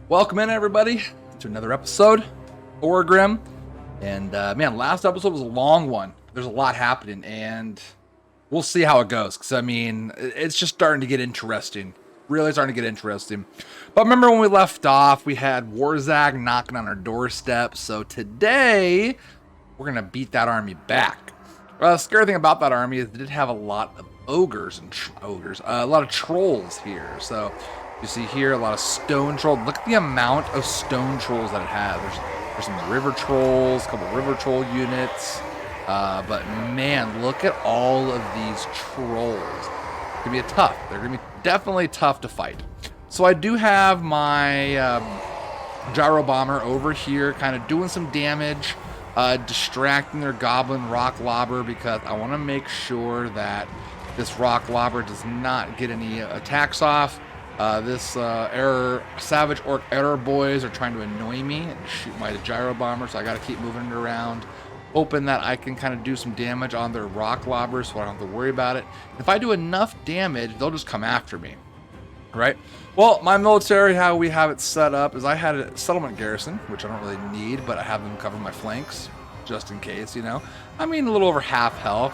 Welcome in, everybody, to another episode, Thorgrim. And man, last episode was a long one. There's a lot happening, and we'll see how it goes. Because I mean, it's just starting to get interesting. Really starting to get interesting. But remember when we left off, we had Wurrzag knocking on our doorstep. So today, we're gonna beat that army back. The scary thing about that army is it did have a lot of ogres and a lot of trolls here. So you see here a lot of stone trolls. Look at the amount of stone trolls that it has. There's some river trolls, a couple river troll units. But man, look at all of these trolls. It's gonna be tough. They're gonna be definitely tough to fight. So I do have my gyro bomber over here, kind of doing some damage, distracting their goblin rock lobber, because I want to make sure that this rock lobber does not get any attacks off. This savage orc error boys are trying to annoy me and shoot my gyro bomber, so I got to keep moving it around, hoping that I can kind of do some damage on their rock lobbers so I don't have to worry about it. If I do enough damage, they'll just come after me, right? Well, my military, how we have it set up is I had a settlement garrison, which I don't really need, but I have them cover my flanks just in case, you know. I mean, a little over half health.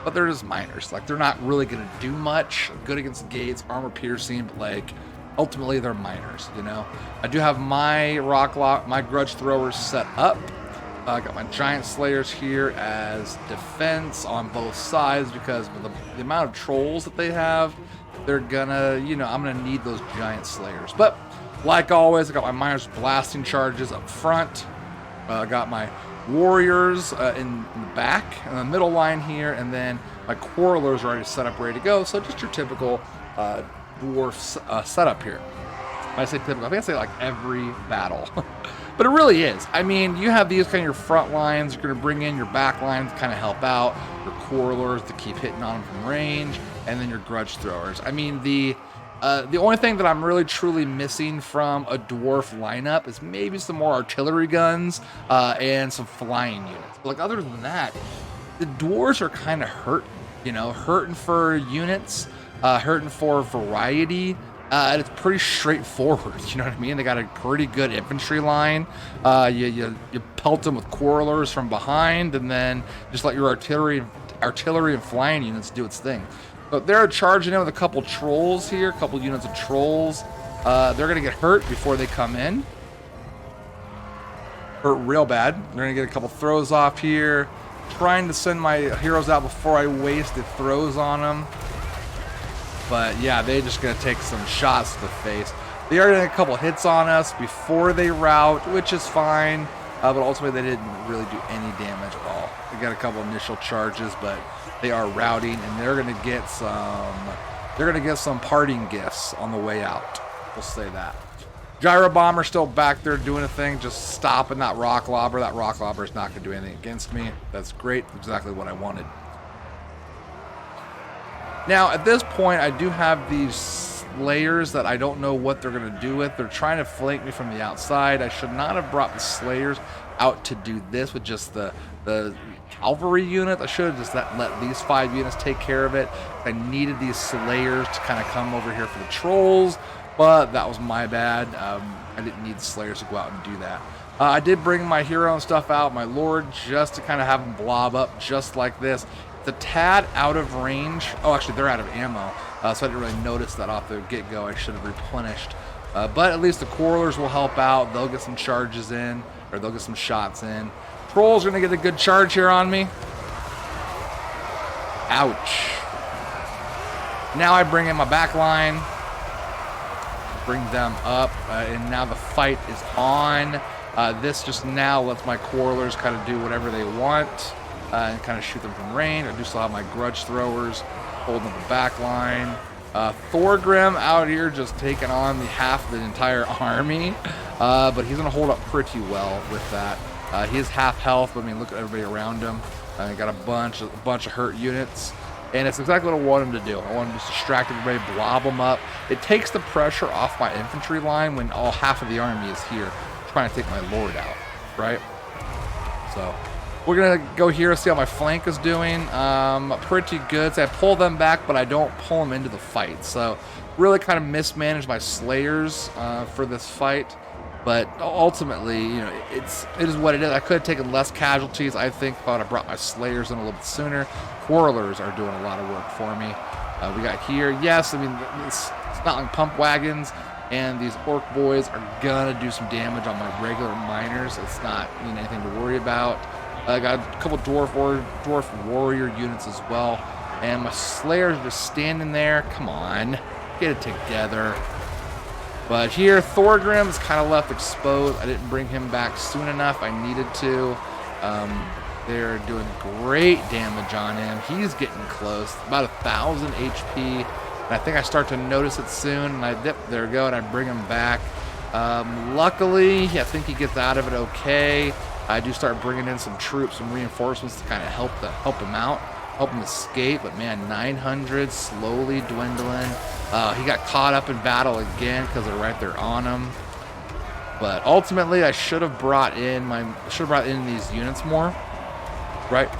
But they're just minors. Like, they're not really going to do much. Good against gates, armor piercing, but like, ultimately they're minors, you know. I do have my my grudge throwers set up. I got my giant slayers here as defense on both sides, because with the amount of trolls that they have, they're gonna, you know, I'm gonna need those giant slayers. But like always, I got my miners blasting charges up front. I got my warriors in the back, in the middle line here, and then my quarrelers are already set up, ready to go. So just your typical dwarf setup here. When I say typical, I think I say like every battle. But it really is. I mean, you have these kind of your front lines. You're going to bring in your back lines to kind of help out. Your quarrelers to keep hitting on them from range, and then your grudge throwers. I mean, the only thing that I'm really truly missing from a dwarf lineup is maybe some more artillery guns and some flying units. But like, other than that, the dwarves are kind of hurting, you know, hurting for units, hurting for variety. And it's pretty straightforward, you know what I mean? They got a pretty good infantry line. You pelt them with quarrelers from behind, and then just let your artillery and flying units do its thing. But they're charging in with a couple trolls here, a couple units of trolls. They're going to get hurt before they come in. Hurt real bad. They're going to get a couple throws off here. Trying to send my heroes out before I wasted throws on them. But yeah, they're just going to take some shots to the face. They already had a couple hits on us before they rout, which is fine. But ultimately, they didn't really do any damage at all. They got a couple initial charges, but they are routing, and they're going to get some parting gifts on the way out. We'll say that. Gyro bomber still back there doing a thing, just stopping that rock lobber. That rock lobber is not going to do anything against me. That's great. Exactly what I wanted. Now, at this point, I do have these slayers that I don't know what they're going to do with. They're trying to flank me from the outside. I should not have brought the slayers out to do this with just the cavalry unit. I should have just let these 5 units take care of it. I needed these slayers to kind of come over here for the trolls, but that was my bad. I didn't need the slayers to go out and do that. I did bring my hero and stuff out, my lord, just to kind of have them blob up just like this. The tad out of range. Oh, actually, they're out of ammo, so I didn't really notice that off the get-go. I should have replenished. But at least the quarrelers will help out. They'll get some charges in, or they'll get some shots in. Trolls are going to get a good charge here on me. Ouch. Now I bring in my back line. Bring them up, and now the fight is on. This just now lets my quarrelers kind of do whatever they want. And kind of shoot them from range. I do still have my grudge throwers holding up the back line. Thorgrim out here just taking on half the entire army. But he's going to hold up pretty well with that. He is half health, but I mean, look at everybody around him. Got a bunch of hurt units. And it's exactly what I want him to do. I want him to distract everybody, blob them up. It takes the pressure off my infantry line when all half of the army is here trying to take my lord out, right? So we're going to go here and see how my flank is doing. Pretty good. So I pull them back, but I don't pull them into the fight. So really kind of mismanaged my slayers for this fight. But ultimately, you know, it is what it is. I could have taken less casualties. I think thought I brought my Slayers in a little bit sooner. Quarrelers are doing a lot of work for me. We got here, yes, I mean, it's not like pump wagons, and these orc boys are gonna do some damage on my regular miners. It's not anything to worry about. I got a couple dwarf warrior units as well, and my Slayers are just standing there. Come on, get it together. But here, Thorgrim is kind of left exposed. I didn't bring him back soon enough. I needed to. They're doing great damage on him. He's getting close, about 1,000 HP. And I think I start to notice it soon. And there we go, and I bring him back. Luckily, I think he gets out of it okay. I do start bringing in some troops, some reinforcements to kind of help him out, help him escape. But man, 900 slowly dwindling. He got caught up in battle again because they're right there on him. But ultimately, I should have brought in these units more. Right?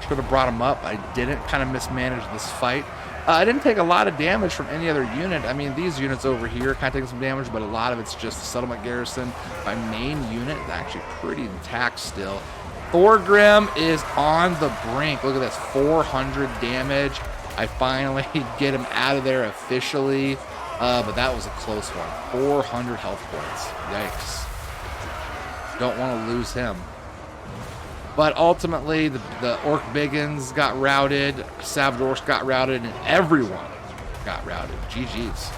Should have brought them up. I didn't. Kind of mismanaged this fight. I didn't take a lot of damage from any other unit. I mean, these units over here kind of taking some damage, but a lot of it's just the settlement garrison. My main unit is actually pretty intact still. Thorgrim is on the brink. Look at this, 400 damage. I finally get him out of there officially, but that was a close one. 400 health points. Yikes. Don't want to lose him. But ultimately, the Orc Biggins got routed, Savage Orcs got routed, and everyone got routed. GG's.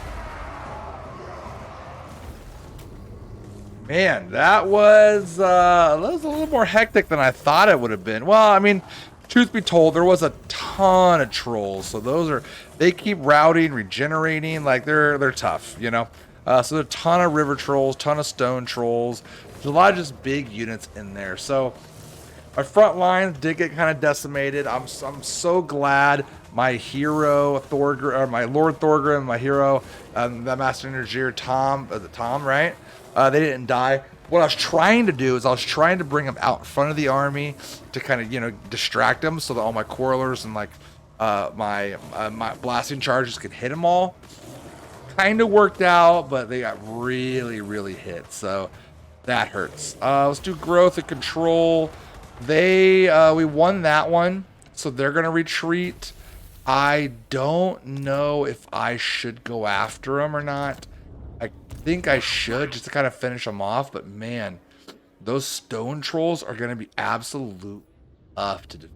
Man, that was a little more hectic than I thought it would have been. Well, I mean, truth be told, there was a ton of trolls. So they keep routing, regenerating, like they're tough, you know? So there's a ton of river trolls, ton of stone trolls. There's a lot of just big units in there. So our front lines did get kind of decimated. I'm so glad my hero Thorgrim, or my Lord Thorgrim, my hero, the Master Engineer Tom, right? They didn't die. What I was trying to do is I was trying to bring them out in front of the army to kind of, you know, distract them so that all my quarrelers and like my blasting charges could hit them all. Kind of worked out, but they got really, really hit. So that hurts. Let's do growth and control. We won that one, so they're gonna retreat. I don't know if I should go after them or not. I think I should just to kind of finish them off, but man, those stone trolls are gonna be absolute tough to defeat.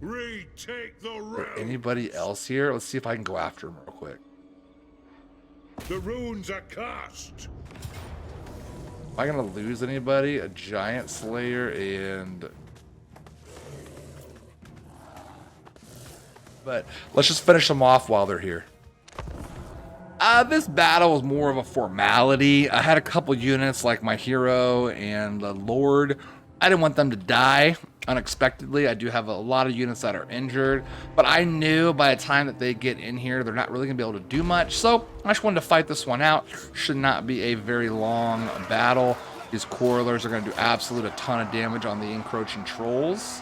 Retake the road. Anybody else here? Let's see if I can go after them real quick. The runes are cast. Am I gonna lose anybody? A giant slayer and... But let's just finish them off while they're here. This battle was more of a formality. I had a couple units like my hero and the Lord. I didn't want them to die unexpectedly. I do have a lot of units that are injured, but I knew by the time that they get in here, they're not really gonna be able to do much. So I just wanted to fight this one out. Should not be a very long battle. These quarrelers are gonna do a ton of damage on the encroaching trolls.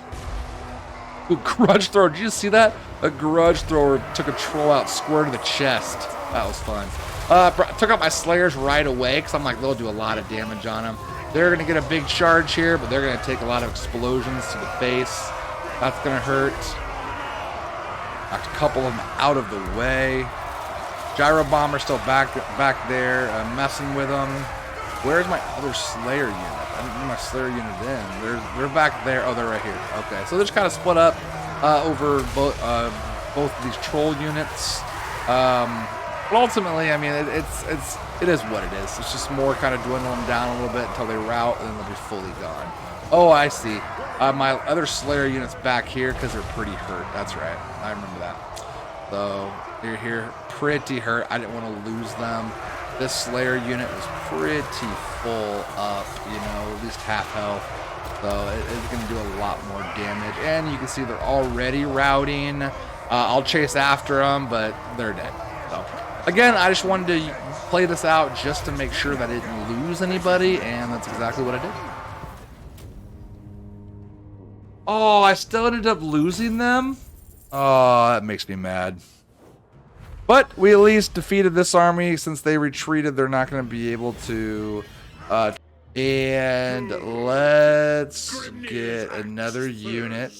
Ooh, grudge thrower, did you see that? A grudge thrower took a troll out square to the chest. That was fun. Took out my Slayers right away because I'm like, they'll do a lot of damage on them. They're going to get a big charge here, but they're going to take a lot of explosions to the face. That's going to hurt. Knocked a couple of them out of the way. Gyro Bomber still back there, messing with them. Where's my other Slayer unit? I didn't bring my Slayer unit in. They're back there. Oh, they're right here. Okay, so they're just kind of split up over both of these troll units. But ultimately, I mean, it is what it is. It's just more kind of dwindling them down a little bit until they rout, and then they'll be fully gone. Oh, I see. My other Slayer unit's back here because they're pretty hurt. That's right. I remember that. So they're here, pretty hurt. I didn't want to lose them. This Slayer unit was pretty full up, you know, at least half health. So it's going to do a lot more damage. And you can see they're already routing. I'll chase after them, but they're dead. So again, I just wanted to play this out just to make sure that I didn't lose anybody, and that's exactly what I did. Oh, I still ended up losing them? Oh, that makes me mad. But we at least defeated this army. Since they retreated, they're not going to be able to And let's get another unit.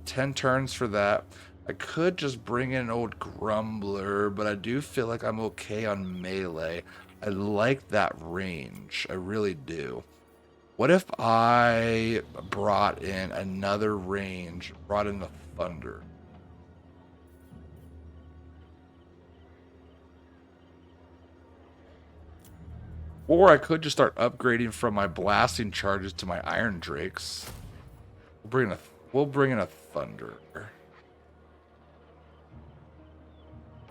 10 turns for that. I could just bring in an old Grumbler, but I do feel like I'm okay on melee. I like that range. I really do. What if I brought in another range, brought in the Thunder? Or I could just start upgrading from my blasting charges to my Iron Drakes. We'll bring in a Thunderer.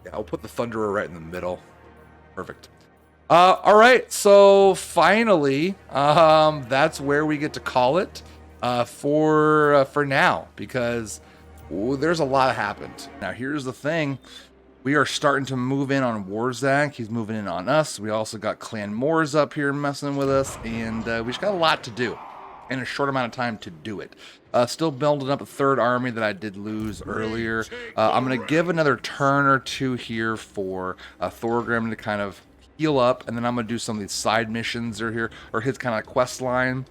Yeah, I'll put the Thunderer right in the middle. Perfect. All right, so finally, that's where we get to call it for now, because there's a lot happened. Now, here's the thing. We are starting to move in on Wurrzag. He's moving in on us. We also got Clan Moors up here messing with us, and we just got a lot to do in a short amount of time to do it. Still building up a third army that I did lose earlier. I'm going to give another turn or two here for Thorgrim to kind of heal up, and then I'm going to do some of these side missions or here, or his kind of quest line.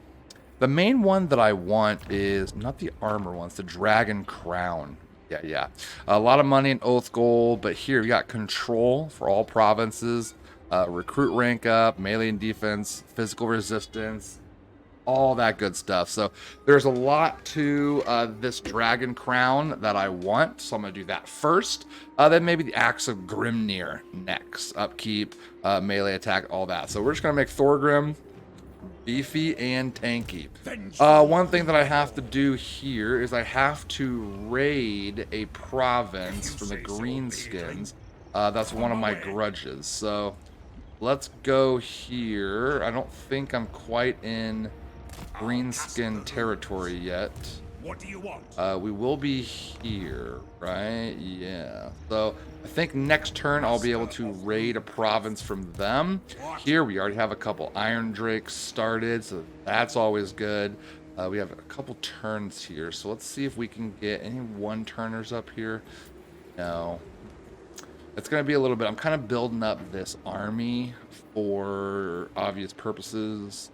The main one that I want is not the armor one, it's the Dragon Crown. Yeah. A lot of money in Oath Gold, but here we got control for all provinces, recruit rank up, melee and defense, physical resistance, all that good stuff. So there's a lot to this Dragon Crown that I want, so I'm going to do that first. Then maybe the Axe of Grimnir next. Upkeep, melee attack, all that. So we're just going to make Thorgrim beefy and tanky. One thing that I have to do here is I have to raid a province from the Greenskins. That's one of my grudges. So let's go here. I don't think I'm quite in Greenskin territory yet. What do you want? We will be here, right? Yeah. So I think next turn I'll be able to raid a province from them. Here we already have a couple Iron Drakes started, so that's always good. We have a couple turns here, so let's see if we can get any one-turners up here. No. It's going to be a little bit. I'm kind of building up this army for obvious purposes.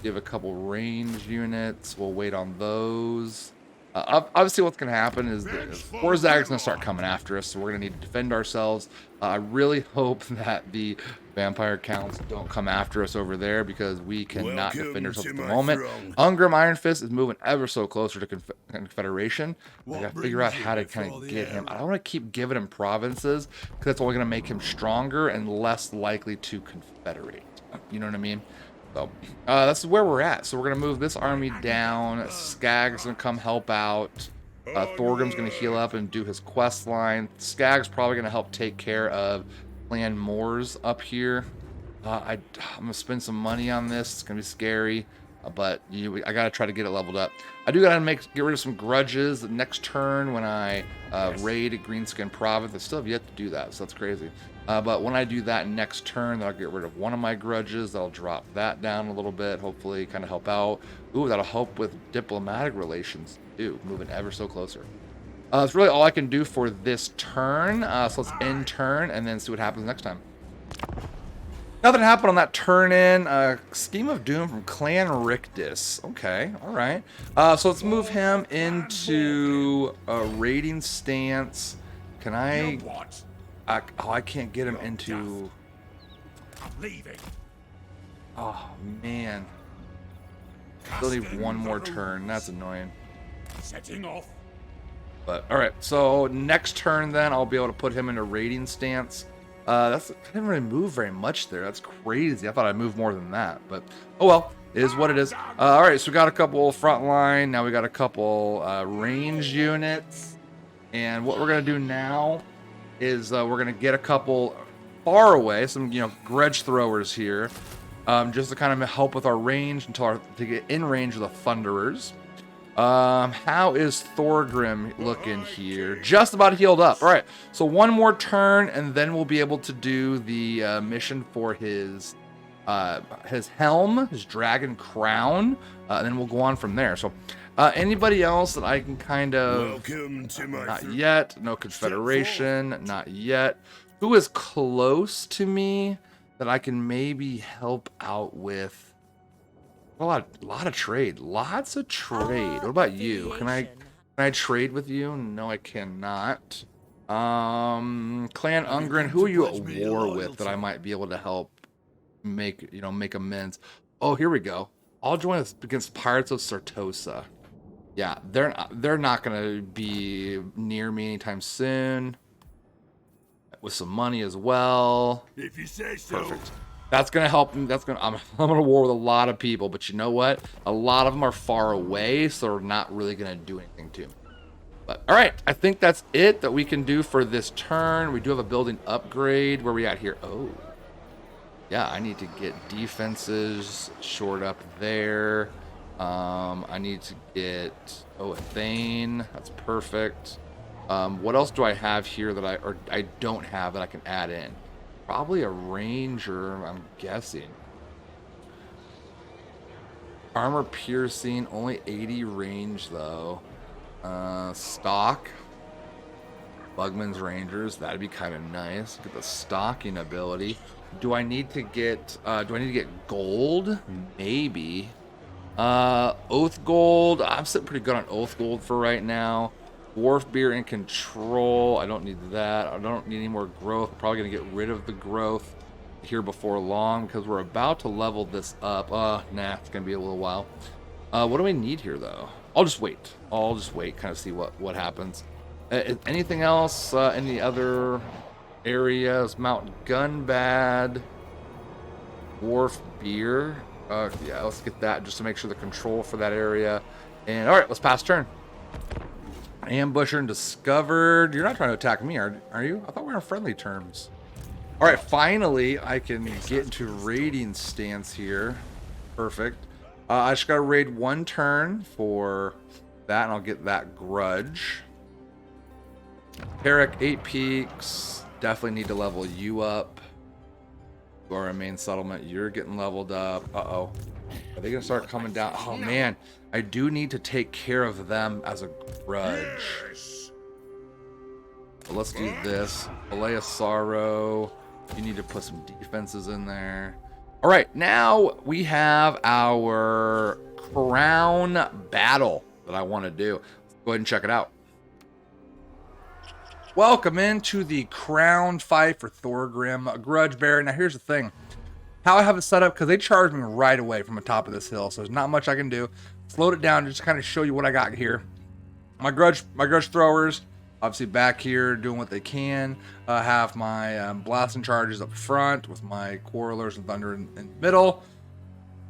Give a couple range units. We'll wait on those. Obviously, what's going to happen is that Wurrzag is going to start coming after us, so we're going to need to defend ourselves. I really hope that the vampire counts don't come after us over there, because we cannot defend ourselves at the moment. Ungrim Iron Fist is moving ever so closer to Confederation. I got to figure out how to kind of get him. I don't want to keep giving him provinces, because that's only going to make him stronger and less likely to confederate. You know what I mean? So that's where we're at. So we're going to move this army down. Skag's going to come help out. Thorgrim's going to heal up and do his quest line. Skag's probably going to help take care of Clan Moors up here. I'm going to spend some money on this. It's going to be scary, but I got to try to get it leveled up. I do got to get rid of some grudges the next turn when I raid a Greenskin province. I still have yet to do that, so that's crazy. But when I do that next turn, I'll get rid of one of my grudges. I'll drop that down a little bit, hopefully kind of help out. Ooh, that'll help with diplomatic relations too, moving ever so closer. That's really all I can do for this turn. So let's end turn and then see what happens next time. Nothing happened on that turn in. Scheme of Doom from Clan Rictus. Okay, all right. So let's move him into a raiding stance. Can I... I can't get him into... I'm leaving. Oh, man. Still need one more turn. That's annoying. Setting off. But, alright. So, next turn, then, I'll be able to put him in a raiding stance. I didn't really move very much there. That's crazy. I thought I'd move more than that. But, oh well. It is what it is. Alright, so we got a couple front line. Now we got a couple range units. And what we're going to do now is we're going to get a couple far away, some grudge throwers here, just to kind of help with our range to get in range of the Thunderers. How is Thorgrim looking here? Just about healed up. All right, so one more turn, and then we'll be able to do the mission for his helm, his dragon crown, and then we'll go on from there. So anybody else that I can kind of... Welcome to my... Not yet. No Confederation. Not yet. Who is close to me? that I can maybe help out with? A lot of trade. Lots of trade. What about you? Can I trade with you? No, I cannot. Clan Ungren, who are you at war with that I might be able to help make amends? Oh, here we go. I'll join us against Pirates of Sartosa. Yeah, they're not gonna be near me anytime soon. With some money as well. If you say so. Perfect. That's gonna help. I'm gonna war with a lot of people, but you know what? A lot of them are far away, so they're not really gonna do anything to me. But all right, I think that's it that we can do for this turn. We do have a building upgrade. Where we at here? Oh, yeah. I need to get defenses shored up there. I need to get a Thane. That's perfect. What else do I have here that I don't have that I can add in? Probably a ranger, I'm guessing. Armor piercing, only 80 range though. Stock. Bugman's Rangers, that'd be kind of nice. Get the stalking ability. Do I need to get gold? Maybe. Oath gold. I'm sitting pretty good on oath gold for right now. Dwarf beer in control. I don't need that. I don't need any more growth. I'm probably gonna get rid of the growth here before long because we're about to level this up. Nah, it's gonna be a little while. What do we need here though? I'll just wait. Kind of see what happens. Anything else? Any other areas? Mount Gunbad. Dwarf beer. Yeah, let's get that just to make sure the control for that area. And all right, let's pass turn. Ambusher and discovered. You're not trying to attack me, are you? I thought we were on friendly terms. All right, finally I can get into raiding stance here. Perfect. I just got to raid one turn for that, and I'll get that grudge. Herrick, 8 peaks. Definitely need to level you up. You are a main settlement. You're getting leveled up. Uh-oh. Are they going to start coming down? Oh, man. I do need to take care of them as a grudge. So let's do this. Allay of Sorrow. You need to put some defenses in there. All right. Now we have our crown battle that I want to do. Let's go ahead and check it out. Welcome into the crown fight for Thorgrim Grudgebearer. Now here's the thing. How I have it set up, because they charged me right away from the top of this hill, so there's not much I can do. Slowed it down just to kind of show you what I got here. My grudge throwers, obviously back here doing what they can. Have my blasting charges up front with my quarrelers and thunder in the middle.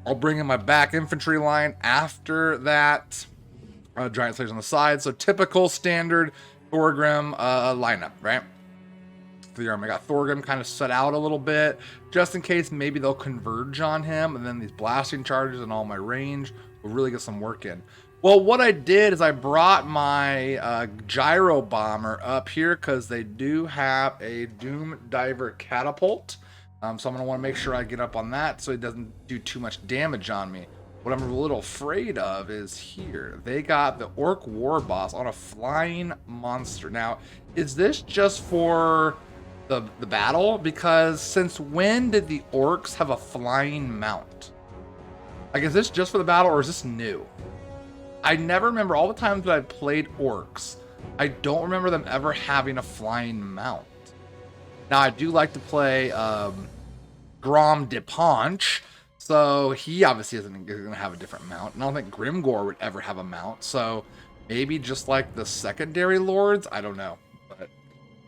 I'll bring in my back infantry line after that. Giant slayers on the side. So typical standard Thorgrim lineup, right? The army. I got Thorgrim kind of set out a little bit just in case maybe they'll converge on him, and then these blasting charges and all my range will really get some work in. Well, what I did is I brought my gyro bomber up here because they do have a Doom Diver catapult, so I'm gonna want to make sure I get up on that so it doesn't do too much damage on me. What I'm a little afraid of is here. They got the Orc War Boss on a flying monster. Now, is this just for the battle? Because since when did the orcs have a flying mount? Like, is this just for the battle or is this new? I never remember all the times that I played orcs. I don't remember them ever having a flying mount. Now, I do like to play Grom de Ponch, so he obviously isn't going to have a different mount. And I don't think Grimgor would ever have a mount, so maybe just like the secondary lords? I don't know. But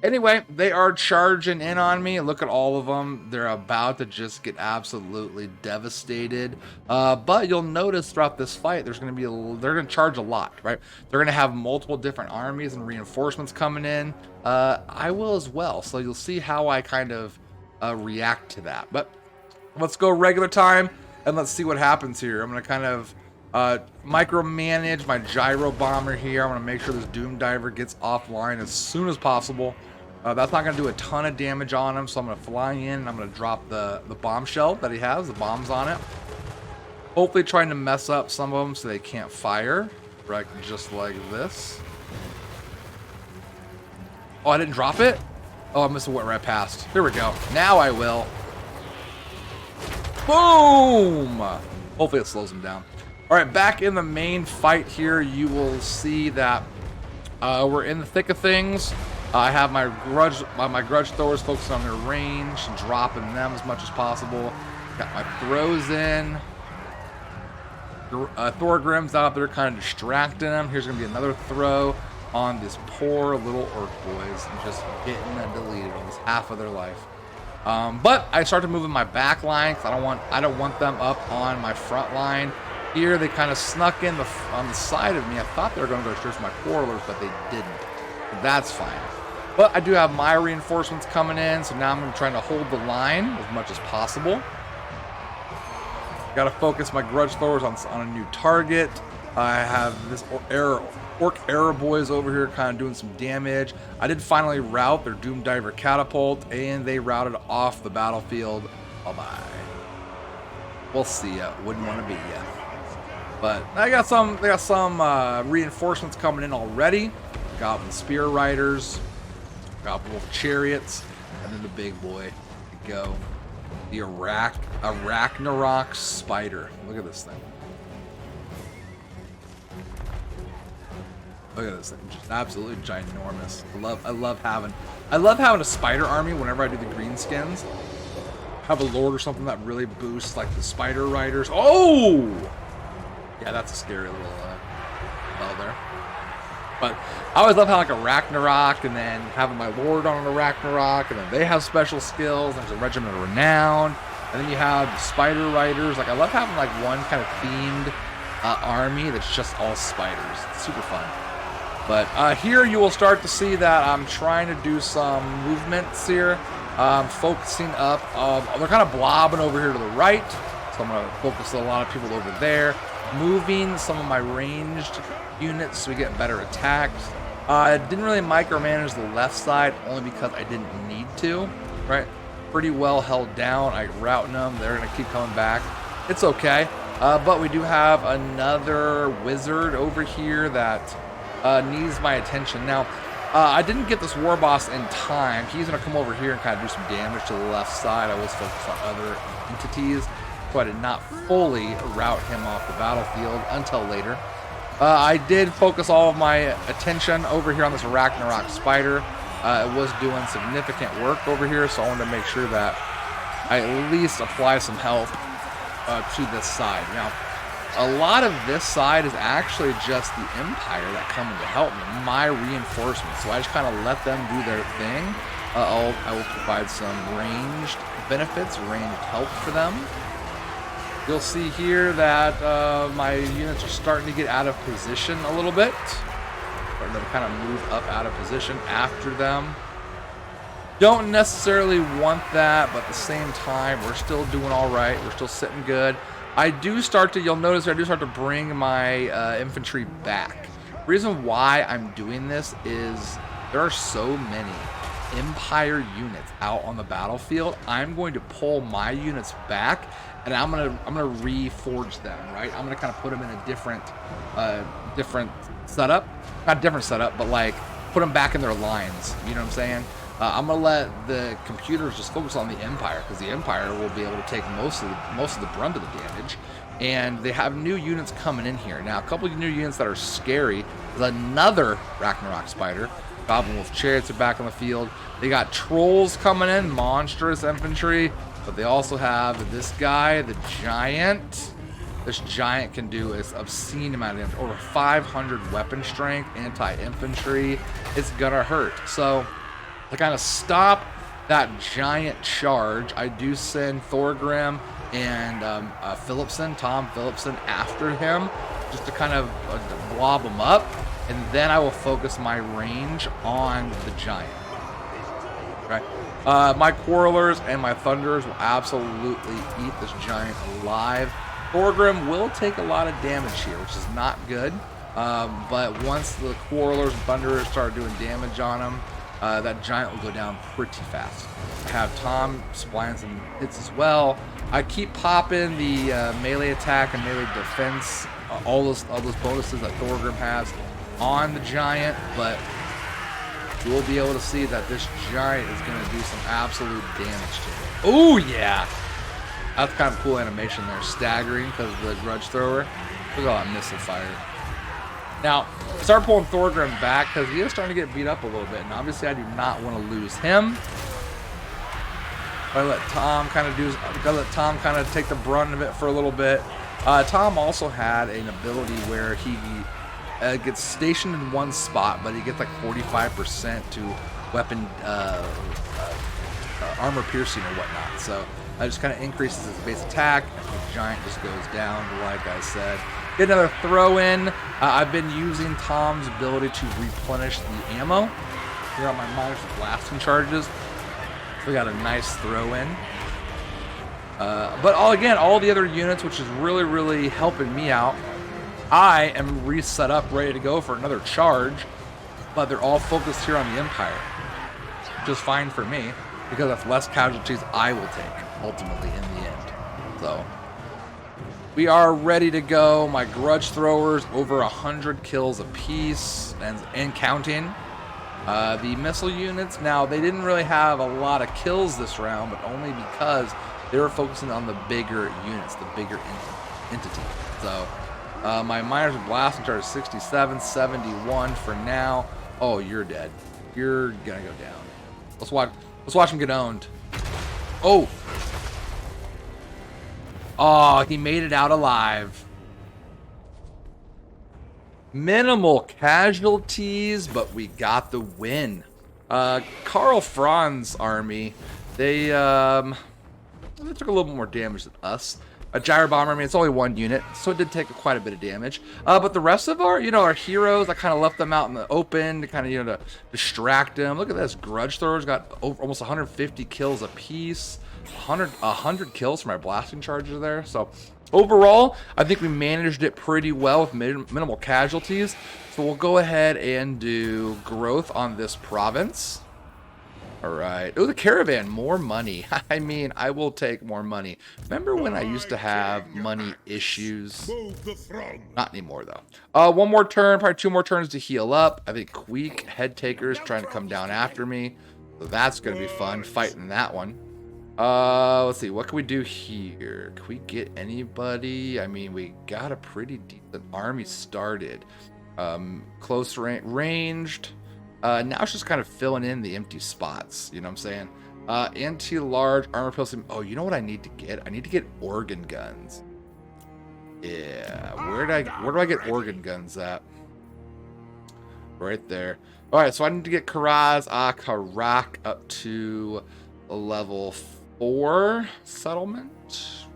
anyway, they are charging in on me. Look at all of them. They're about to just get absolutely devastated. But you'll notice throughout this fight, there's going to be they're going to charge a lot, right? They're going to have multiple different armies and reinforcements coming in. I will as well. So you'll see how I kind of react to that. But let's go regular time and let's see what happens here. I'm going to kind of micromanage my gyro bomber here. I'm going to make sure this Doom Diver gets offline as soon as possible. That's not going to do a ton of damage on him, so I'm going to fly in and I'm going to drop the bombshell that he has, the bombs on it. Hopefully trying to mess up some of them so they can't fire, right? Just like this. Oh, I didn't drop it? Oh, I must have went right past. Here we go. Now I will. Boom! Hopefully it slows him down. All right, back in the main fight here, you will see that we're in the thick of things. I have my grudge throwers focused on their range, dropping them as much as possible. Got my throws in. Thorgrim's out there kind of distracting him. Here's going to be another throw on this poor little orc boys and just getting them deleted almost half of their life. But I started moving my back line because I don't want them up on my front line. Here they kind of snuck in on the side of me. I thought they were going to go straight for my quarrelers, but they didn't. But that's fine. But I do have my reinforcements coming in, so now I'm trying to hold the line as much as possible. Got to focus my grudge throwers on a new target. I have this orc arrow boys over here kind of doing some damage. I did finally rout their Doom Diver catapult, and they routed off the battlefield. Bye-bye. We'll see ya. Wouldn't want to be ya. But they got some reinforcements coming in already. Goblin spear riders, goblin wolf chariots, and then the big boy. Go. The Arachnarok spider. Look at this thing. Look at this thing. Just absolutely ginormous. I love having a spider army whenever I do the green skins. Have a lord or something that really boosts like the spider riders. Oh! Yeah, that's a scary little spell there. But I always love how like a Ragnarok and then having my lord on an Ragnarok and then they have special skills. There's a regiment of renown. And then you have the spider riders. Like I love having like one kind of themed army that's just all spiders. It's super fun. But here you will start to see that I'm trying to do some movements here. Focusing up. They're kind of blobbing over here to the right. So I'm going to focus a lot of people over there. Moving some of my ranged units so we get better attacks. I didn't really micromanage the left side only because I didn't need to, right? Pretty well held down. I routing them. They're going to keep coming back. It's okay. But we do have another wizard over here that needs my attention. Now, I didn't get this war boss in time. He's going to come over here and kind of do some damage to the left side. I was focused on other entities, so I did not fully rout him off the battlefield until later. I did focus all of my attention over here on this Ragnarok spider. It was doing significant work over here, so I wanted to make sure that I at least apply some help to this side. Now, a lot of this side is actually just the Empire that come in to help me, my reinforcements. So I just kind of let them do their thing. I will provide some ranged benefits, ranged help for them. You'll see here that my units are starting to get out of position a little bit. Starting to kind of move up out of position after them. Don't necessarily want that, but at the same time, we're still doing all right. We're still sitting good. You'll notice I do start to bring my infantry back. The reason why I'm doing this is there are so many Empire units out on the battlefield. I'm going to pull my units back and I'm gonna reforge them, right? I'm gonna kind of put them in a different setup. Not different setup, but like put them back in their lines. You know what I'm saying? I'm gonna let the computers just focus on the Empire because the Empire will be able to take most of the brunt of the damage. And they have new units coming in here. Now, a couple of new units that are scary is another Ragnarok spider. Goblin Wolf chariots are back on the field. They got trolls coming in, monstrous infantry, but they also have this guy, the giant. This giant can do an obscene amount of damage, over 500 weapon strength, anti-infantry. It's gonna hurt. So to kind of stop that giant charge, I do send Thorgrim and Tom Phillipson after him, just to kind of blob him up, and then I will focus my range on the giant. Right? My Quarrelers and my Thunderers will absolutely eat this giant alive. Thorgrim will take a lot of damage here, which is not good. But once the Quarrelers and Thunderers start doing damage on him, that giant will go down pretty fast. I have Tom supplying some hits as well. I keep popping the melee attack and melee defense, all those bonuses that Thorgrim has on the giant, but you will be able to see that this giant is going to do some absolute damage to it. Oh yeah! That's kind of a cool animation there. Staggering because of the grudge thrower. Look at all that missile fire. Now, start pulling Thorgrim back because he is starting to get beat up a little bit. And obviously I do not want to lose him. I let Tom kind of take the brunt of it for a little bit. Tom also had an ability where he gets stationed in one spot, but he gets like 45% to weapon armor piercing or whatnot. So that just kind of increases his base attack. The giant just goes down, like I said. Get another throw in. I've been using Tom's ability to replenish the ammo here on my miners with blasting charges. We got a nice throw in. But all the other units, which is really helping me out, I am reset up, ready to go for another charge, but they're all focused here on the Empire. Just fine for me, because that's less casualties I will take, ultimately, in the end. So, we are ready to go. My grudge throwers, over 100 kills apiece, and counting. The missile units, now, they didn't really have a lot of kills this round, but only because they were focusing on the bigger units, the bigger entity. So, my miners with blasting charge is 67, 71 for now. Oh, you're dead. You're gonna go down. Let's watch him get owned. Oh! Oh, he made it out alive. Minimal casualties, but we got the win. Karl Franz's army, they took a little bit more damage than us. A gyro bomber, I mean, it's only one unit, so it did take quite a bit of damage. But the rest of our, our heroes, I kind of left them out in the open to kind of, to distract them. Look at this, grudge throwers got almost 150 kills apiece. 100 kills for my blasting charges there. So overall, I think we managed it pretty well with minimal casualties. So we'll go ahead and do growth on this province. All right. Oh, the caravan, more money. I mean, I will take more money. Remember when I used to have money issues? Not anymore, though. One more turn, probably 2 more turns to heal up. I think Queek, head takers, trying to come down after me. So that's going to be fun, fighting that one. Let's see, what can we do here? Can we get anybody? I mean, we got a pretty decent army started. Close ranged. Now it's just kind of filling in the empty spots. You know what I'm saying? Anti-large armor piercing. Oh, you know what I need to get? I need to get organ guns. Yeah, where do I get organ guns at? Right there. All right, so I need to get Karaz Karak up to level 4 settlement.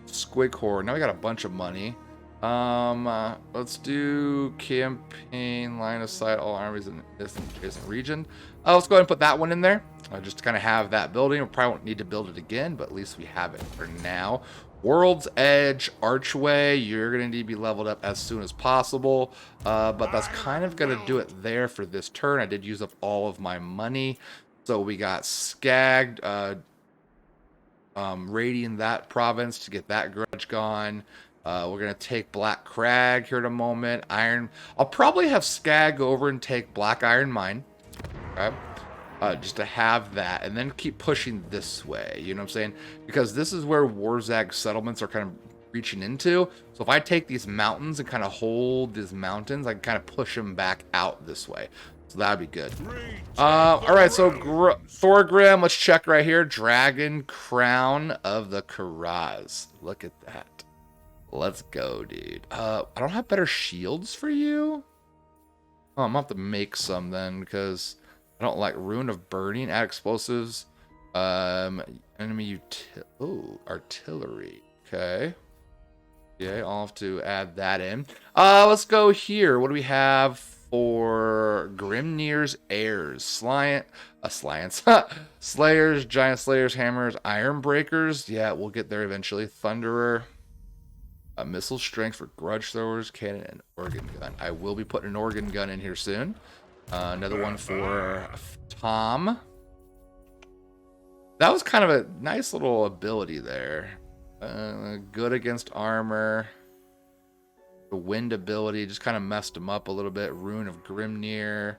Squighor. Now we got a bunch of money. Let's do campaign line of sight all armies in this adjacent region. Let's go ahead and put that one in there. Just to kind of have that building. We probably won't need to build it again, but at least we have it for now. World's Edge Archway, you're going to need to be leveled up as soon as possible. But that's kind of going to do it there for this turn. I did use up all of my money. So we got Skagged, raiding that province to get that grudge gone. We're going to take Black Crag here in a moment. I'll probably have Skag go over and take Black Iron Mine. Okay. Just to have that, and then keep pushing this way, you know what I'm saying? Because this is where Wurrzag settlements are kind of reaching into. So if I take these mountains and kind of hold these mountains, I can kind of push them back out this way. So that'd be good. All right, so Thorgrim, let's check right here. Dragon Crown of the Karaz. Look at that. Let's go, dude. I don't have better shields for you. Oh, I'm gonna have to make some then, because I don't like Rune of Burning, add explosives. Enemy artillery. Okay. Yeah, I'll have to add that in. Let's go here. What do we have for Grimnir's heirs? Slayers, Giant Slayers, Hammers, Iron Breakers. Yeah, we'll get there eventually. Thunderer. Missile strength for grudge throwers, cannon, and organ gun. I will be putting an organ gun in here soon. Another one for Tom. That was kind of a nice little ability there. Good against armor. The wind ability just kind of messed him up a little bit. Rune of Grimnir.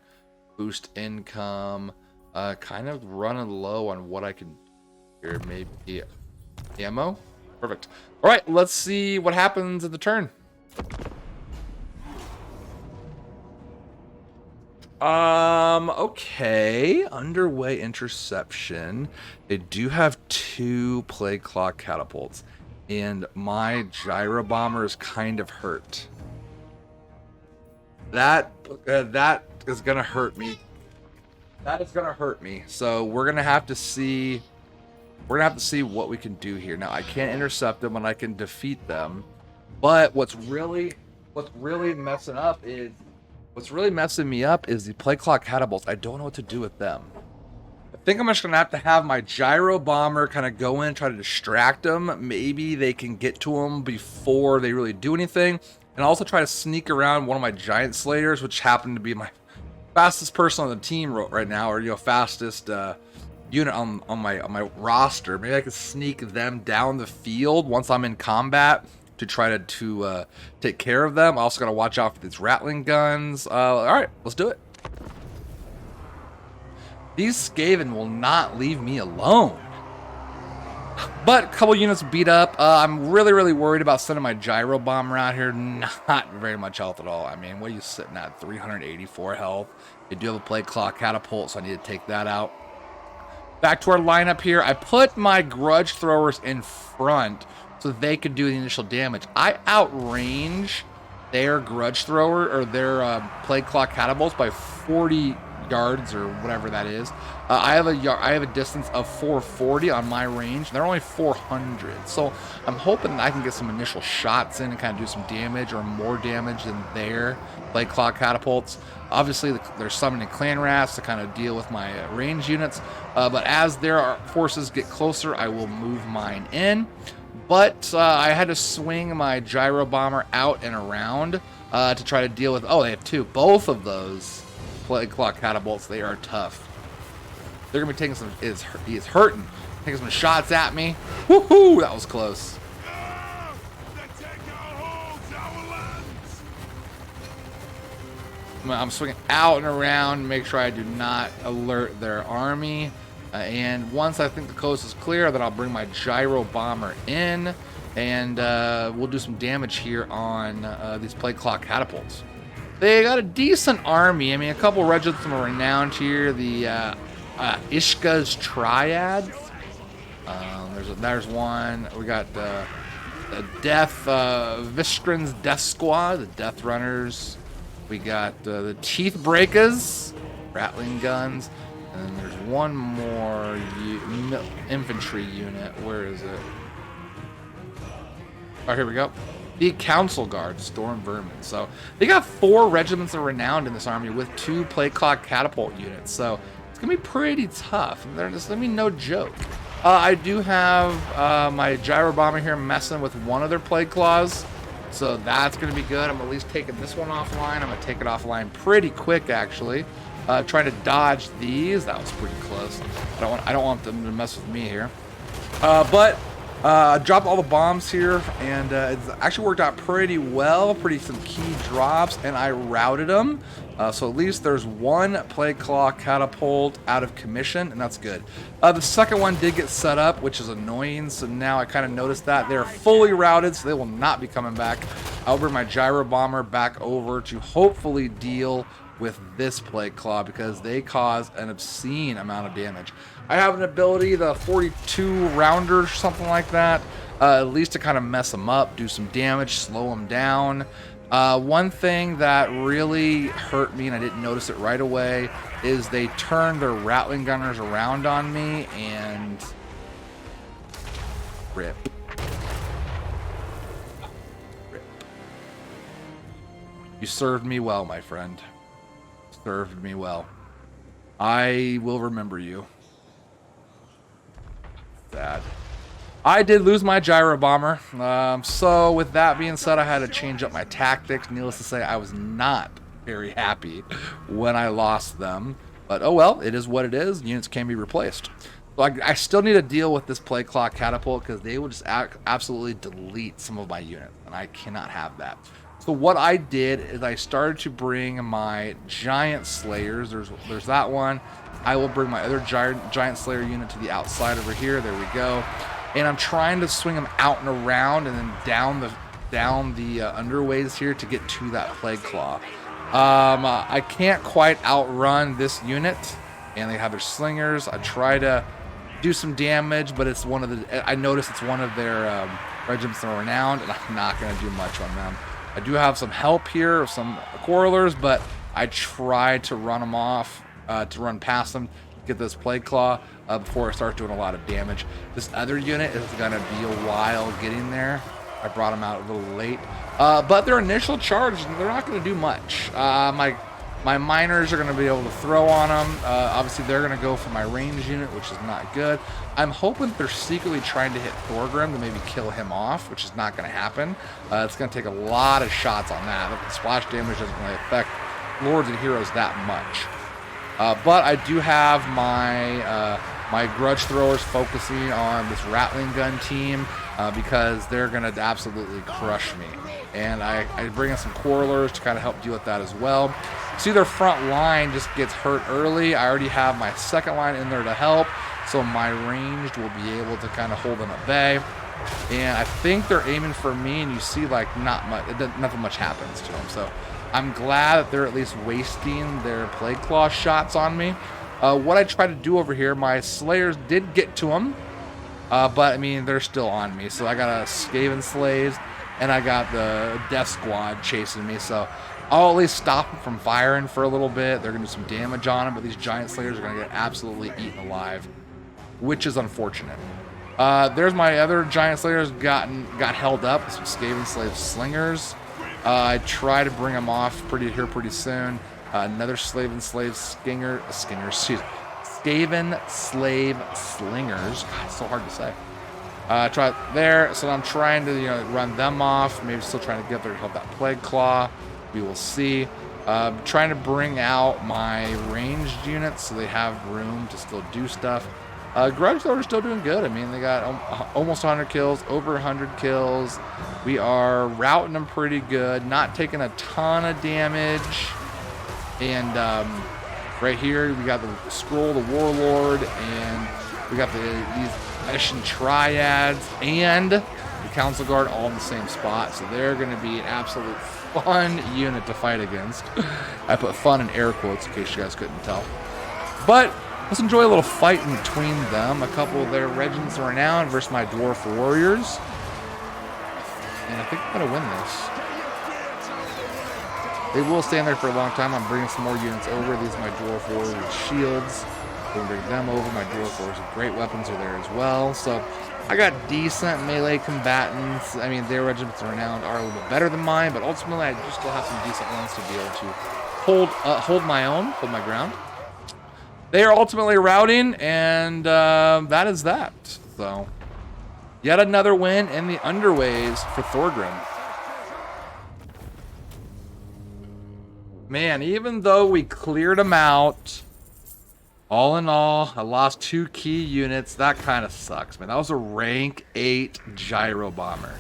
Boost income. Kind of running low on what I can do here. Maybe Ammo. Perfect. All right, let's see what happens at the turn. Okay. Underway interception. They do have 2 plague claw catapults, and my gyro bomber is kind of hurt. That is gonna hurt me. That is gonna hurt me. So we're gonna have to see. We're gonna have to see what we can do here. Now I can't intercept them, and I can defeat them. But what's really messing me up is the plague claw catapults. I don't know what to do with them. I think I'm just gonna have my gyro bomber kind of go in and try to distract them. Maybe they can get to them before they really do anything, and also try to sneak around one of my giant slayers, which happen to be my fastest person on the team right now, or fastest unit on my roster. Maybe I could sneak them down the field once I'm in combat to try to take care of them. I also gotta watch out for these rattling guns. All right, let's do it. These Skaven will not leave me alone. But a couple units beat up. I'm really worried about sending my gyro bomber out here. Not very much health at all. I mean, what are you sitting at? 384 health. You do have a plague claw catapult, so I need to take that out. Back to our lineup here. I put my grudge throwers in front so they could do the initial damage. I outrange their grudge thrower or their plague claw catapults by 40 yards or whatever that is. I have a distance of 440 on my range. They're only 400, so I'm hoping that I can get some initial shots in and kind of do some damage or more damage than their plague claw catapults. Obviously, they're summoning clan rats to kind of deal with my range units, but as their forces get closer, I will move mine in. But I had to swing my gyro bomber out and around to try to deal with. Oh, they have 2. Both of those plague claw catapults. They are tough. They're gonna be taking some. He is hurting. Taking some shots at me. Woohoo! That was close. I'm swinging out and around, make sure I do not alert their army. And once I think the coast is clear, then I'll bring my gyro bomber in, and we'll do some damage here on these plague claw catapults. They got a decent army. I mean, a couple regiments are renowned here. The Ishka's Triads. There's one. We got the Vistrin's Death Squad, the Death Runners. We got the Teeth Breakers, rattling guns, and then there's one more infantry unit. Where is it? Oh, here we go. The Council Guard, Storm Vermin. So they got 4 regiments of renown in this army with 2 plague claw catapult units. So it's gonna be pretty tough. They're just gonna be no joke. I do have my gyro bomber here messing with one of their plague claws. So that's going to be good. I'm at least taking this one offline. I'm going to take it offline pretty quick, actually. Trying to dodge these. That was pretty close. I don't want them to mess with me here. But I dropped all the bombs here, and it's actually worked out pretty well. Some key drops, and I routed them. So at least there's 1 plague claw catapult out of commission, and that's good. The second one did get set up, which is annoying. So now I kind of noticed that they're fully routed, so they will not be coming back. I'll bring my gyro bomber back over to hopefully deal with this plague claw because they cause an obscene amount of damage. I have an ability, the 42 rounder or something like that, at least to kind of mess them up, do some damage, slow them down. One thing that really hurt me, and I didn't notice it right away, is they turned their rattling gunners around on me and rip. You served me well, my friend. Served me well. I will remember you. Sad. I did lose my gyro bomber. So with that being said, I had to change up my tactics. Needless to say, I was not very happy when I lost them. But oh well, it is what it is. Units can be replaced. So I still need to deal with this plague claw catapult because they will just absolutely delete some of my units, and I cannot have that. So what I did is I started to bring my giant slayers. There's that one. I will bring my other giant slayer unit to the outside over here. There we go. and I'm trying to swing them out and around and then down the underways here to get to that plague claw. I can't quite outrun this unit, and they have their slingers. I try to do some damage, but it's one of the. I notice it's one of their regiments that are renowned, and I'm not going to do much on them. I do have some help here, some quarrelers, but I try to run them off, to run past them, get this plague claw before I start doing a lot of damage. This other unit is going to be a while getting there. I brought them out a little late, but their initial charge, they're not going to do much. My miners are going to be able to throw on them. Obviously, they're going to go for my range unit, which is not good. I'm hoping they're secretly trying to hit Thorgrim to maybe kill him off, which is not going to happen. It's going to take a lot of shots on that. The splash damage doesn't really affect lords and heroes that much. But I do have my grudge throwers focusing on this rattling gun team because they're going to absolutely crush me. And I bring in some quarrelers to kind of help deal with that as well. See, their front line just gets hurt early. I already have my second line in there to help, so my ranged will be able to kind of hold them at bay. And I think they're aiming for me, and you see, like, nothing much happens to them. So I'm glad that they're at least wasting their plague claw shots on me. What I try to do over here, my slayers did get to them, but I mean, they're still on me. So I got a Skaven slaves, and I got the death squad chasing me. So I'll at least stop them from firing for a little bit. They're gonna do some damage on them, but these giant slayers are gonna get absolutely eaten alive, which is unfortunate. There's my other giant slayers got held up with some Skaven slave slingers. I try to bring them off pretty soon. Another Skaven slave Skaven slave slingers. God, it's so hard to say. Try it there. So I'm trying to run them off. Maybe still trying to get there to help that plague claw. We will see. Trying to bring out my ranged units so they have room to still do stuff. Grudge though are still doing good. I mean, they got almost 100 kills, over 100 kills. We are routing them pretty good, not taking a ton of damage. And right here we got the scroll, the warlord, and we got these mission triads and the council guard all in the same spot. So they're going to be an absolute fun unit to fight against. I put fun in air quotes in case you guys couldn't tell. But let's enjoy a little fight in between them. A couple of their regiments are renowned versus my dwarf warriors. And I think I'm going to win this. They will stand there for a long time. I'm bringing some more units over. These are my dwarf warriors with shields. We'll bring them over. My dwarf warriors with great weapons are there as well. So I got decent melee combatants. I mean, their regiments are renowned are a little bit better than mine, but ultimately I do still have some decent ones to be able to hold my own, hold my ground. They are ultimately routing, and that is that. So, yet another win in the underways for Thorgrim. Man, even though we cleared them out, all in all, I lost 2 key units. That kind of sucks, man. That was a rank 8 gyro bomber.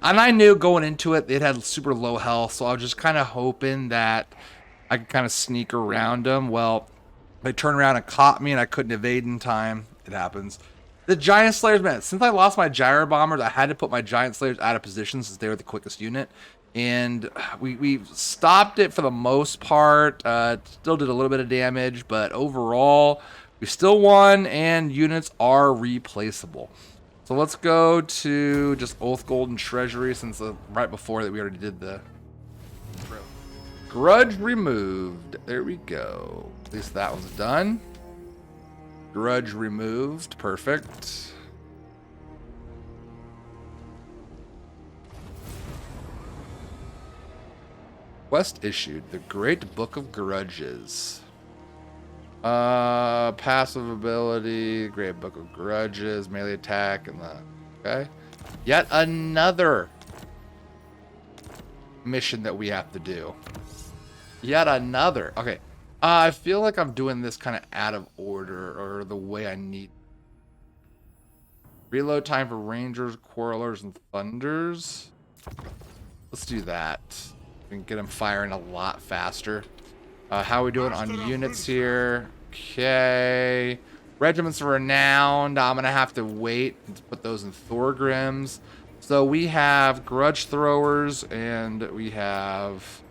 And I knew going into it, it had super low health, so I was just kind of hoping that I could kind of sneak around them. Well, they turned around and caught me, and I couldn't evade in time. It happens. The Giant Slayers, man, since I lost my Gyro Bombers, I had to put my Giant Slayers out of position since they were the quickest unit. And we stopped it for the most part. Still did a little bit of damage, but overall, we still won, and units are replaceable. So let's go to just Oath Golden Treasury, since right before that we already did the grudge removed. There we go. At least that was done. Grudge removed. Perfect. Quest issued. The Great Book of Grudges. Passive ability. Great Book of Grudges. Melee attack. And the... Okay. Yet another mission that we have to do. Yet another. Okay. I feel like I'm doing this kind of out of order, or the way I need. Reload time for Rangers, Quarrelers, and Thunders. Let's do that. We can get them firing a lot faster. How are we doing on units here? Okay. Regiments of Renowned, I'm going to have to wait to put those in Thorgrims. So we have Grudge Throwers, and we have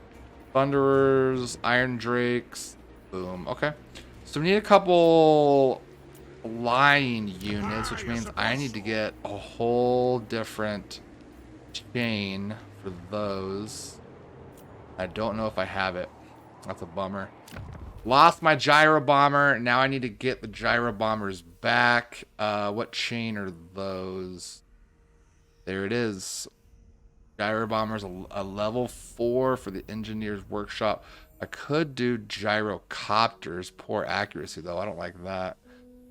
Thunderers, Iron Drakes. Boom. Okay. So we need a couple flying units, which means I need to get a whole different chain for those. I don't know if I have it. That's a bummer. Lost my gyro bomber. Now I need to get the gyro bombers back. What chain are those? There it is. Gyro bombers, a level 4 for the engineer's workshop. I could do gyrocopters. Poor accuracy though. I don't like that.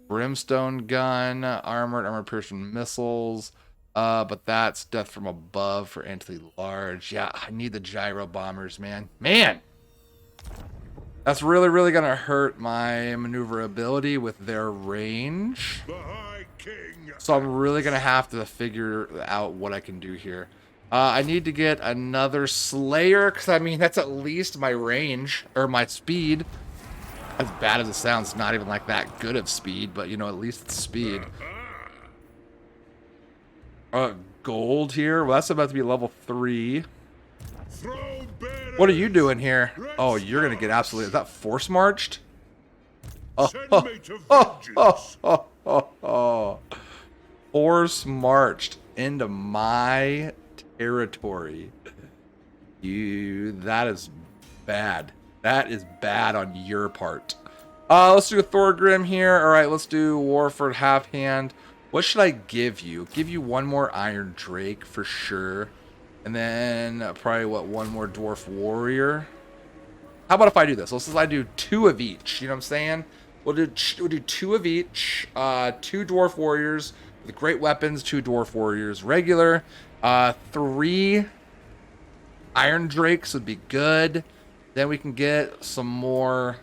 Brimstone gun, armor piercing missiles. But that's death from above for anti-large. Yeah, I need the gyro bombers, man. That's really, really gonna hurt my maneuverability with their range. So I'm really gonna have to figure out what I can do here. I need to get another Slayer, because I mean, that's at least my range, or my speed. As bad as it sounds, not even like that good of speed, but you know, at least it's speed. Gold here. Well, that's about to be level 3. What are you doing here? Oh, you're gonna get absolutely. Is that force marched? Force marched into my territory. That is bad. That is bad on your part. Let's do a Thorgrim here. All right, let's do Warford half hand. What should I give you? Give you one more Iron Drake for sure. And then probably, one more Dwarf Warrior. How about if I do this? Let's say I do 2 of each. You know what I'm saying? We'll do 2 of each. 2 Dwarf Warriors with great weapons. 2 Dwarf Warriors regular. 3 Iron Drakes would be good. Then we can get some more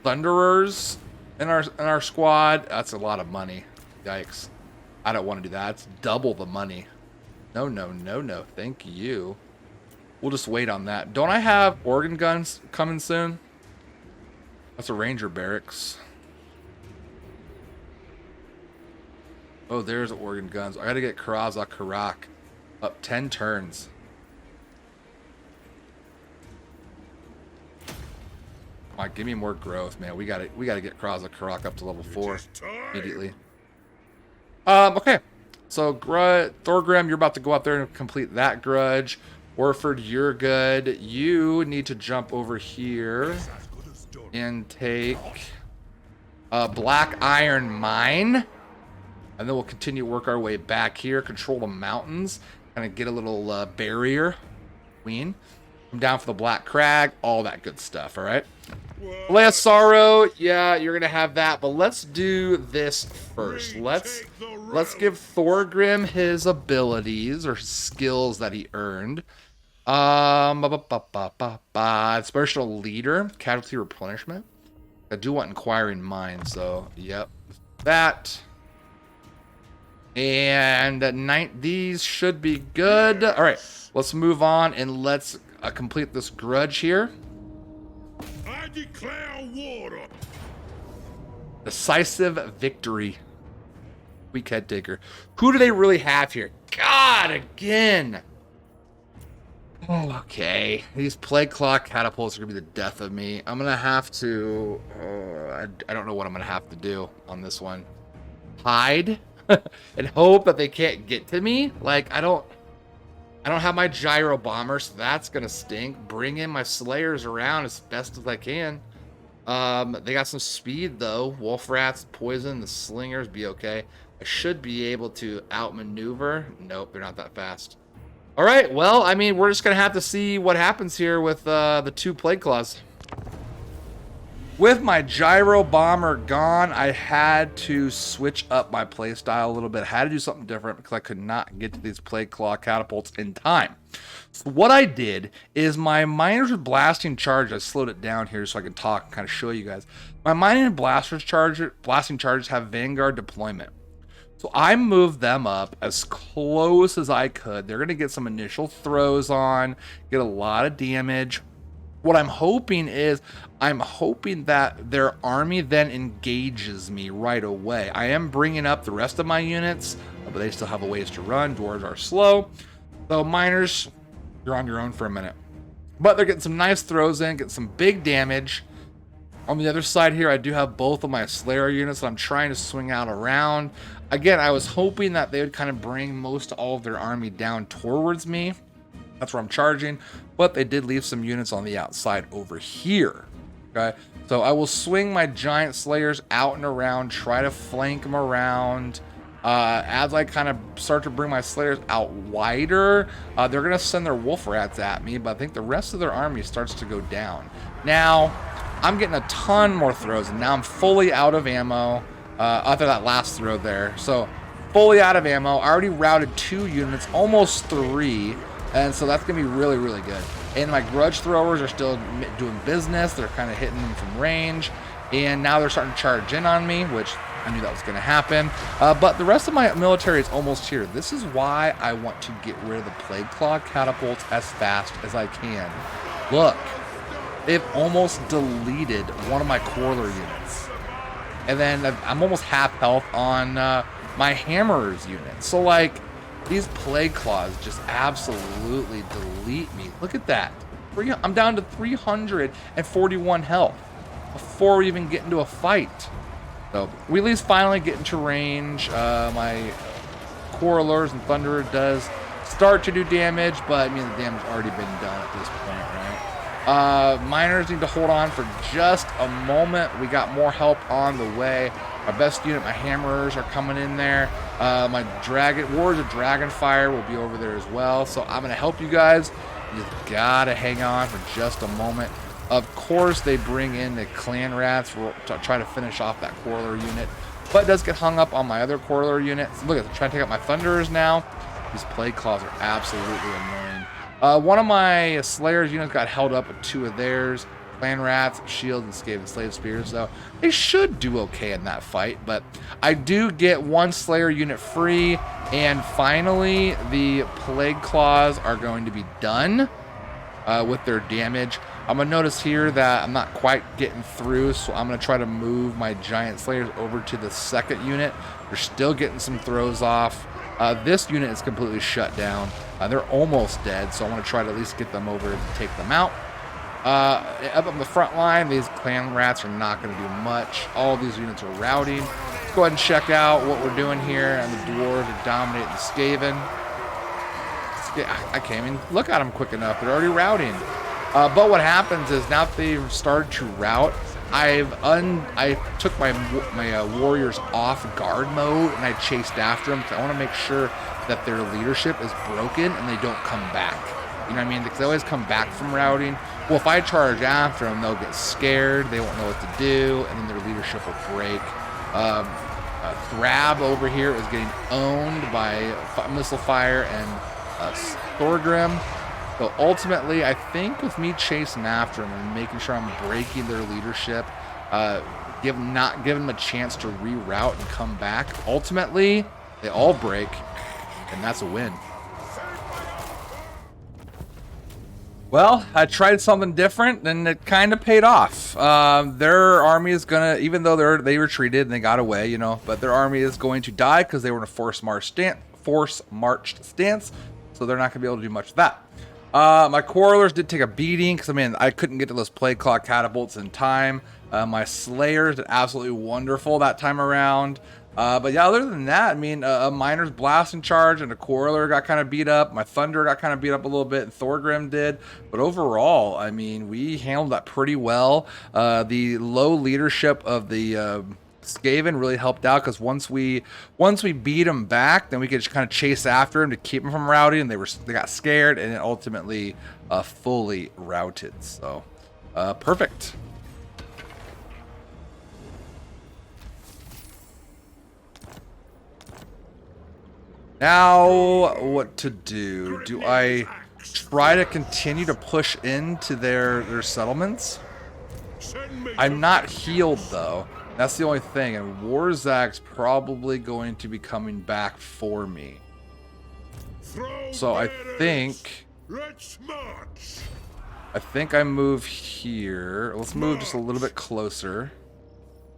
Thunderers in our squad. That's a lot of money. Yikes. I don't want to do that. It's double the money. No. Thank you. We'll just wait on that. Don't I have organ guns coming soon? That's a ranger barracks. Oh, there's organ guns. I gotta get Karak up 10 turns. Come on, give me more growth, man. We gotta get Karak up to level 4 immediately. Okay. So Thorgrim, you're about to go out there and complete that grudge. Warford, you're good. You need to jump over here and take a Black Iron Mine. And then we'll continue to work our way back here. Control the mountains. Kind of get a little barrier. Queen. Come down for the Black Crag. All that good stuff, all right? Lay Sorrow, yeah, you're going to have that. But let's do this first. Let's give Thorgrim his abilities or skills that he earned. Spiritual Leader. Casualty Replenishment. I do want Inquiring Mind, so, yep. That. And these should be good. All right, let's move on and let's complete this grudge here. I declare war. Decisive victory. Weak head taker. Who do they really have here? God, again. Oh, okay. These plague claw catapults are gonna be the death of me. I'm gonna have to. I don't know what I'm gonna have to do on this one. Hide and hope that they can't get to me. Like I don't have my gyro bomber, so that's gonna stink. Bring in my slayers around as best as I can. They got some speed though. Wolf rats, poison, the slingers be okay. I should be able to outmaneuver. Nope, they're not that fast. All right, well, I mean, we're just gonna have to see what happens here with the 2 plague claws. With my gyro bomber gone, I had to switch up my playstyle a little bit. I had to do something different because I could not get to these plague claw catapults in time. So what I did is my miners with blasting charge, I slowed it down here so I can talk and kind of show you guys. My mining and blasting charges have Vanguard deployment. So I moved them up as close as I could. They're going to get some initial throws on, get a lot of damage. What I'm hoping is, I'm hoping that their army then engages me right away. I am bringing up the rest of my units, but they still have a ways to run. Dwarves are slow. So miners, you're on your own for a minute. But they're getting some nice throws in, getting some big damage. On the other side here, I do have both of my Slayer units that I'm trying to swing out around. Again, I was hoping that they would kind of bring most all of their army down towards me. That's where I'm charging, but they did leave some units on the outside over here. Okay, so I will swing my giant slayers out and around, try to flank them around. As I kind of start to bring my slayers out wider, they're going to send their wolf rats at me, but I think the rest of their army starts to go down. Now, I'm getting a ton more throws, and now I'm fully out of ammo after that last throw there. So, fully out of ammo. I already routed 2 units, almost 3. And so that's going to be really, really good. And my grudge throwers are still doing business. They're kind of hitting them from range. And now they're starting to charge in on me, which I knew that was going to happen. But the rest of my military is almost here. This is why I want to get rid of the Plague Claw catapults as fast as I can. Look, they've almost deleted one of my Quarler units. And then I'm almost half health on my Hammerers unit. So, like, these Plague Claws just absolutely delete me. Look at that. I'm down to 341 health before we even get into a fight. So we at least finally get into range. My Quarrelers and Thunderer does start to do damage, but I mean the damage already been done at this point, right? Miners need to hold on for just a moment. We got more help on the way. My best unit, my Hammerers, are coming in there. My Wars of Dragonfire will be over there as well. So I'm going to help you guys. You just gotta hang on for just a moment. Of course, they bring in the Clan Rats to try to finish off that Quarreler unit. But it does get hung up on my other Quarreler units. Look, they're trying to take out my Thunderers now. These Plague Claws are absolutely annoying. One of my Slayers units got held up with 2 of theirs. Clan Rats, Shields, and Skaven Slave Spears, so they should do okay in that fight. But I do get 1 Slayer unit free, and finally the Plague Claws are going to be done with their damage. I'm going to notice here that I'm not quite getting through, so I'm going to try to move my Giant Slayers over to the second unit. They're still getting some throws off. This unit is completely shut down. They're almost dead, so I want to try to at least get them over and take them out. Up on the front line, these Clan Rats are not going to do much. All of these units are routing. Let's go ahead and check out what we're doing here. And the Dwarves are dominating the Skaven. I can't even look at them quick enough. They're already routing. But what happens is now that they've started to rout, I took my warriors off guard mode and I chased after them because I want to make sure that their leadership is broken and they don't come back. You know what I mean? Because they always come back from routing. Well, if I charge after them, they'll get scared. They won't know what to do, and then their leadership will break. Thrab over here is getting owned by Missile Fire and Thorgrim. So ultimately, I think with me chasing after them and making sure I'm breaking their leadership, not giving them a chance to reroute and come back, ultimately, they all break, and that's a win. Well, I tried something different, and it kind of paid off. Their army is gonna, even though they retreated and they got away, you know, but their army is going to die because they were in a force marched stance, so they're not gonna be able to do much of that. My Quarrelers did take a beating because, I mean, I couldn't get to those Plague Claw catapults in time. My Slayers did absolutely wonderful that time around. But yeah, other than that, I mean, a Miner's Blast in charge and a Quarreler got kind of beat up. My Thunder got kind of beat up a little bit, and Thorgrim did. But overall, I mean, we handled that pretty well. The low leadership of the Skaven really helped out because once we beat them back, then we could just kind of chase after them to keep them from routing, and they got scared, and it ultimately fully routed. So perfect. Now, what to do? Do I try to continue to push into their settlements? I'm not healed, though. That's the only thing, and Wurrzag's probably going to be coming back for me. So I think I think I move here. Let's move just a little bit closer.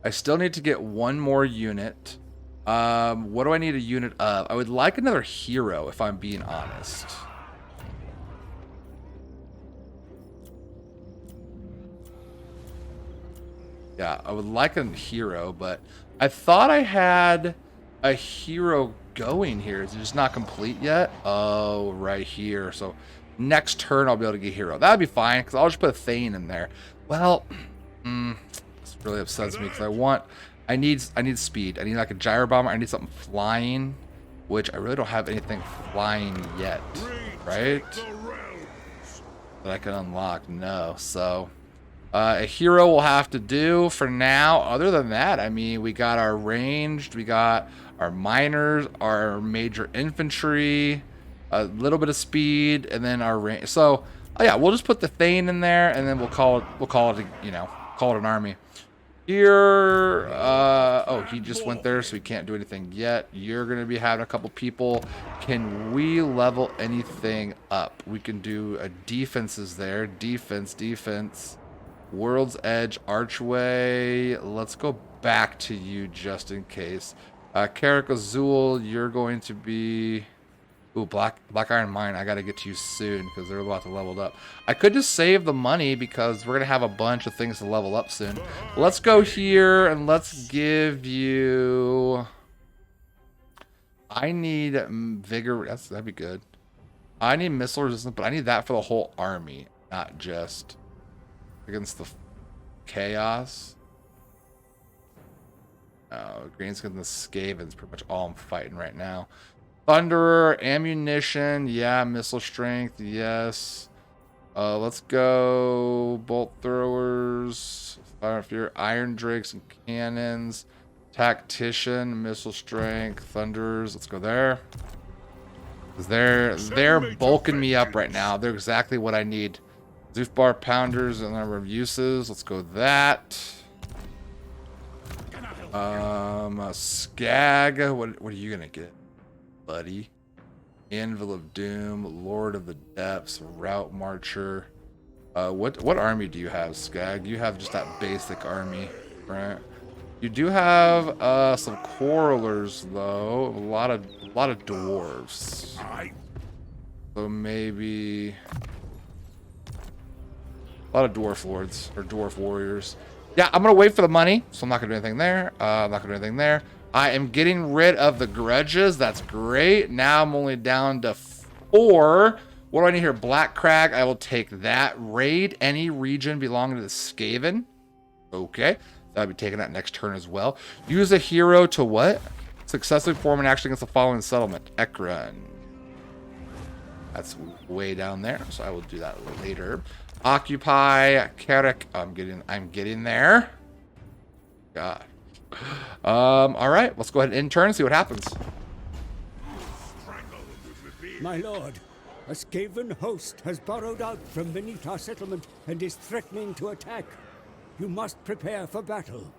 I still need to get one more unit. What do I need a unit of? I would like another hero, if I'm being honest. Yeah, I would like a hero, but I thought I had a hero going here. Is it just not complete yet? Oh, right here. So next turn I'll be able to get hero. That'd be fine, because I'll just put a Thane in there. Well, this really upsets me, because I need speed. I need like a gyro bomber. I need something flying, which I really don't have anything flying yet, right? That I can unlock. No, so a hero will have to do for now. Other than that, I mean, we got our ranged, we got our miners, our major infantry, a little bit of speed, and then our range. So, oh yeah, we'll just put the Thane in there, and then we'll call it, you know, call it an army. Here, oh, he just went there, so he can't do anything yet. You're gonna be having a couple people. Can we level anything up? We can do a defenses there. Defense. World's Edge, Archway. Let's go back to you just in case. Carrick Azul, you're going to be... Ooh, Black Iron Mine. I got to get to you soon because they're about to level up. I could just save the money because we're going to have a bunch of things to level up soon. Let's go here and let's give you... I need Vigor. That'd be good. I need Missile Resistance, but I need that for the whole army, not just... against the chaos. Oh, Greenskin and the Skaven's pretty much all I'm fighting right now. Thunderer, ammunition, yeah, missile strength, yes. Let's go bolt throwers, fire fear, iron drakes and cannons, tactician, missile strength, thunderers. Let's go there. They're bulking me up right now. They're exactly what I need. Zoofbar pounders and number of uses. Let's go that. Skag. What are you gonna get, buddy? Anvil of Doom, Lord of the Depths, Route Marcher. What army do you have, Skag? You have just that basic army, right? You do have some Quarrelers though. A lot of dwarves. So maybe a lot of dwarf lords or dwarf warriors. Yeah, I'm gonna wait for the money, so I'm not gonna do anything there. I'm not gonna do anything there. I am getting rid of the grudges. That's great. Now I'm only down to 4. What do I need here? Black Crag. I will take that. Raid any region belonging to the Skaven. Okay. That'll be taking that next turn as well. Use a hero to what? Successfully perform an action against the following settlement. Ekron. That's way down there, so I will do that later. Occupy Carrick. I'm getting there. God. All right, let's go ahead and end turn and see what happens. My lord, a Skaven host has burrowed out from beneath our settlement and is threatening to attack. You must prepare for battle.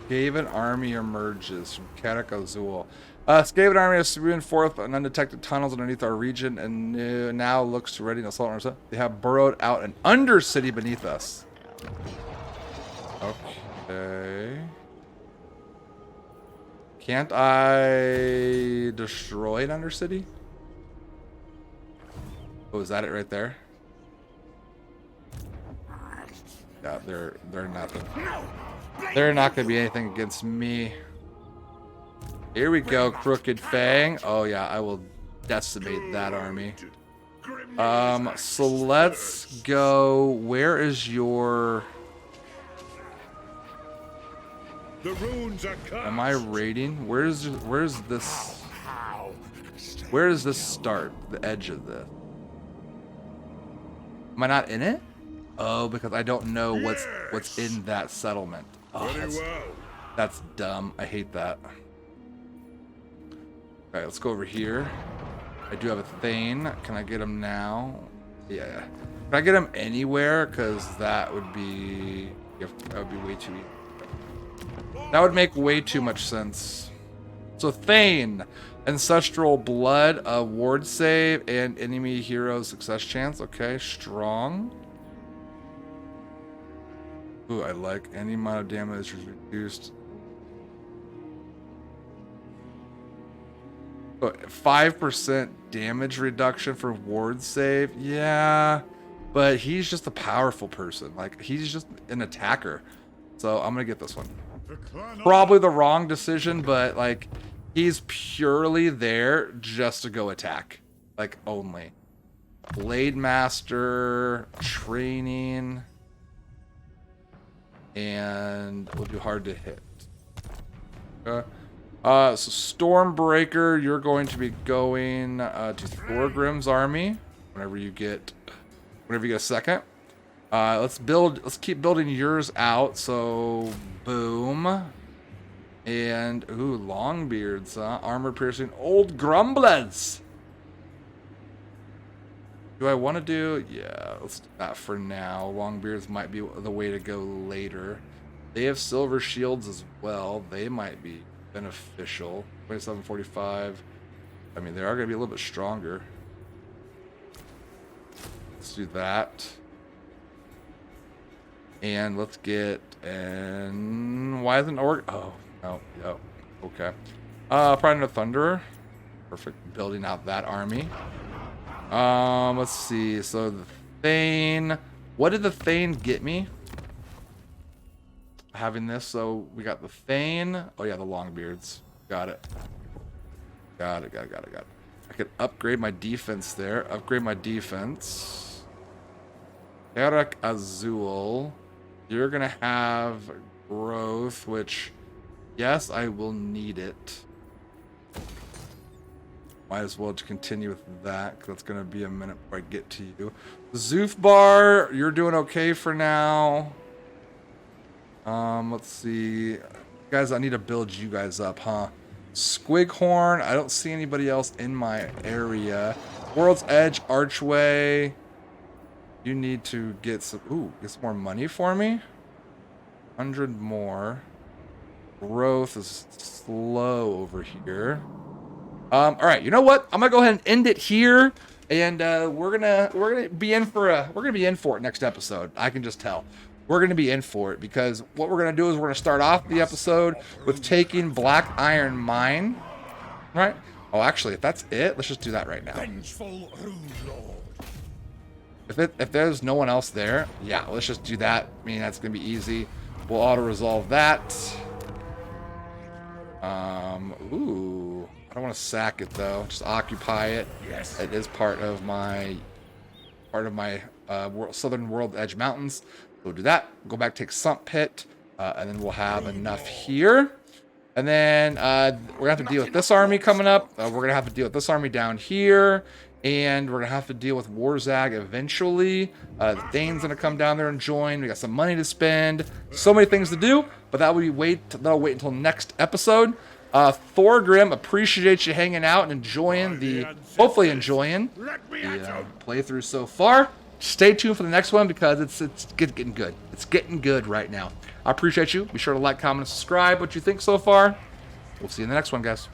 Skaven army emerges from Carrick Azul. Skaven army has reinforced and undetected tunnels underneath our region and now looks to ready an assault. They have burrowed out an undercity beneath us. Okay. Can't I destroy an undercity? Oh, is that it right there? Yeah, they're nothing. They're not gonna be anything against me. Here we go, Crooked Fang. Oh yeah, I will decimate that army. So let's go. Where is your... The runes are cast. Am I raiding? Where's this? Where does this start? The edge of this. Am I not in it? Oh, because I don't know what's in that settlement. Oh, that's dumb. I hate that. Alright, let's go over here. I do have a Thane. Can I get him now? Yeah. Can I get him anywhere? Because that would be way too easy. That would make way too much sense. So Thane. Ancestral blood, a ward save, and enemy hero success chance. Okay, strong. Ooh, I like any amount of damage is reduced. 5% damage reduction for ward save. Yeah, but he's just a powerful person. Like, he's just an attacker. So I'm gonna get this one. Probably the wrong decision, but like, he's purely there just to go attack. Like, only. Blade Master, training, and we'll do hard to hit. Okay. So Stormbreaker, you're going to be going to Thorgrim's army whenever you get a second. Let's keep building yours out. So boom. And ooh, Longbeards, armor piercing, old grumblers. Do I want to do? Yeah, let's do that for now. Longbeards might be the way to go later. They have silver shields as well. They might be beneficial. 2745. I mean, they are going to be a little bit stronger. Let's do that. And let's get, and why isn't Org? Oh, no, yep, okay. Probably no Thunderer. Perfect, building out that army. Let's see, so the Thane, what did the Thane get me? Having this, so we got the Thane. Oh yeah, the Longbeards. Got it. Got it. I could upgrade my defense there. Upgrade my defense. Eric Azul. You're gonna have growth, which, yes, I will need it. Might as well continue with that, because that's gonna be a minute before I get to you. Zoofbar, you're doing okay for now. Let's see. Guys, I need to build you guys up, huh? Squighorn, I don't see anybody else in my area. World's Edge, Archway. You need to get some, get some more money for me. 100 more. Growth is slow over here. All right, you know what? I'm gonna go ahead and end it here, and we're gonna be in for it next episode. I can just tell. We're going to be in for it, because what we're going to do is we're going to start off the episode with taking Black Iron Mine, right? Oh, actually, if that's it, let's just do that right now. If there's no one else there, yeah, let's just do that. I mean, that's going to be easy. We'll auto-resolve that. Ooh, I don't want to sack it, though. Just occupy it. Yes. It is part of my Southern World Edge Mountains. We'll do that. Go back, take Sump Pit, and then we'll have enough here. And then we're gonna have to deal with this army coming up. We're gonna have to deal with this army down here, and we're gonna have to deal with Wurrzag eventually. The Thane's gonna come down there and join. We got some money to spend. So many things to do, but that'll wait until next episode. Thorgrim, appreciate you hanging out and hopefully enjoying the playthrough so far. Stay tuned for the next one, because it's getting good. It's getting good right now. I appreciate you. Be sure to like, comment, and subscribe. What you think so far. We'll see you in the next one, guys.